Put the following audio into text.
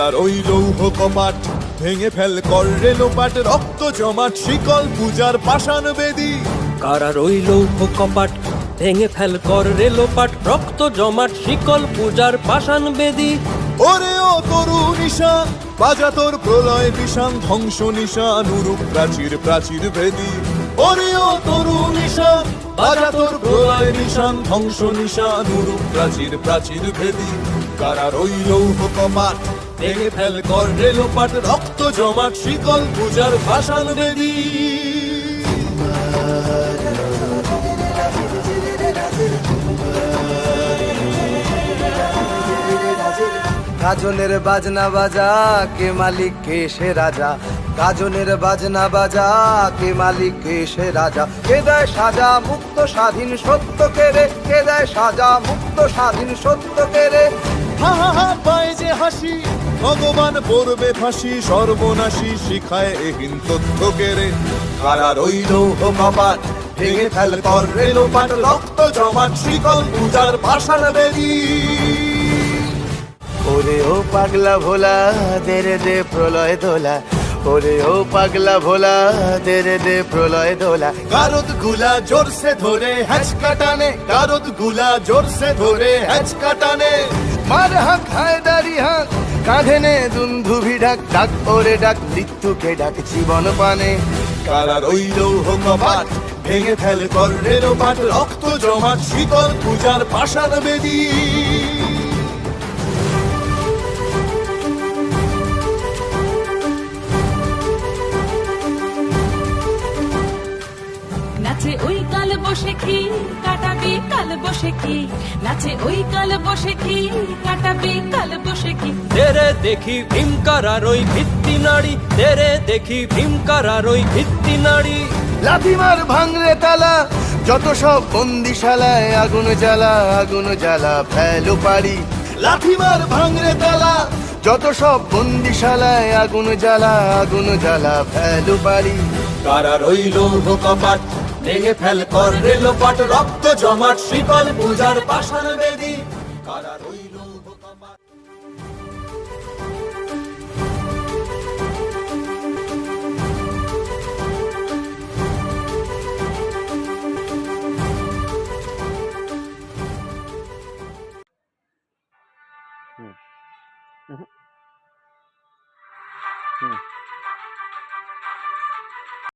কারার ওই লৌহ কপাট ভেঙে ফেল কর রে লোপাট, রক্ত জমাট শিকল পূজার পাষাণ বেদী। কারার ওই লৌহ কপাট ভেঙে ফেল কর রে লোপাট, রক্ত জমাট শিকল পূজার পাষাণ বেদী। ওরে ও তরু নিশান বাজা তোর প্রলয় বিষান, ধ্বংস নিশান উরুপ প্রাচীর প্রাচীর ভেদী। ওরে ও তরু নিশান বাজা তোর প্রলয় নিশান, ধ্বংস নিশান উরুপ প্রাচীর প্রাচীর ভেদী। কারার ওই লৌহ কপাট ভেঙে ফেল কর রে লোপাট, রক্ত জমাট শিকল পূজার পাষাণ বেদী। গাজনের বাজনা বাজা কে মালিক কে সে রাজা, গাজনের বাজনা বাজা কে মালিক কে সে রাজা। কে দেয় সাজা মুক্ত স্বাধীন সত্য কেড়ে, কে দেয় সাজা মুক্ত স্বাধীন সত্য কেড়ে। হা হা হা পায় যে হাসি ভগবান পড়বে ফাঁসি, সর্বনাশী শিখায় এহীন তথ্য কেড়ে। কারার ওই লৌহ কপাট ভেঙে ফেল কর রে লোপাট, রক্ত জমাট শিকল পূজার পাষাণ বেদী। ওরে ও পাগলা ভোলা দে রে দে প্রলয় দোলা, ওরে ও পাগলা ভোলা দে রে দে প্রলয় দোলা। গারদ গুলা জোরসে ধরে হ্যাচকা টানে, গারদ গুলা জোরসে ধরে হ্যাচকা টানে। মার হাঁক হায়দারি হাঁক কাঁধে নে দুন্ধুভি ডাক, ডাক ওরে ডাক মৃত্যুকে ডাক জীবন পানে। কারার ওই লৌহ কপাট ভেঙে ফেল কর রে লোপাট, রক্ত জমাট শিকল পূজার পাষাণ বেদী। নাচে ওই কাল বসে কি কাটাবি কাল বসে কি, নাচে ওই কাল বসে কি কাটাবি কাল বসে কি। তেরে দেখি ভীমকারার ওই ভিত্তি নাড়ি, তেরে দেখি ভীমকারার ওই ভিত্তি নাড়ি। লাথিমার ভাঙরে তালা যত সব বন্দিশালায়, আগুন জ্বালা আগুন জ্বালা ফেলো পারি। লাথিমার ভাঙরে তালা যত সব বন্দিশালায়, আগুন জ্বালা আগুন জ্বালা ফেলো পারি। কারার ওই লৌহ কপাট ভেঙে ফেল কর রে লোপাট, রক্ত জমাট শিকল পূজার পাষাণ বেদী। কারার ওই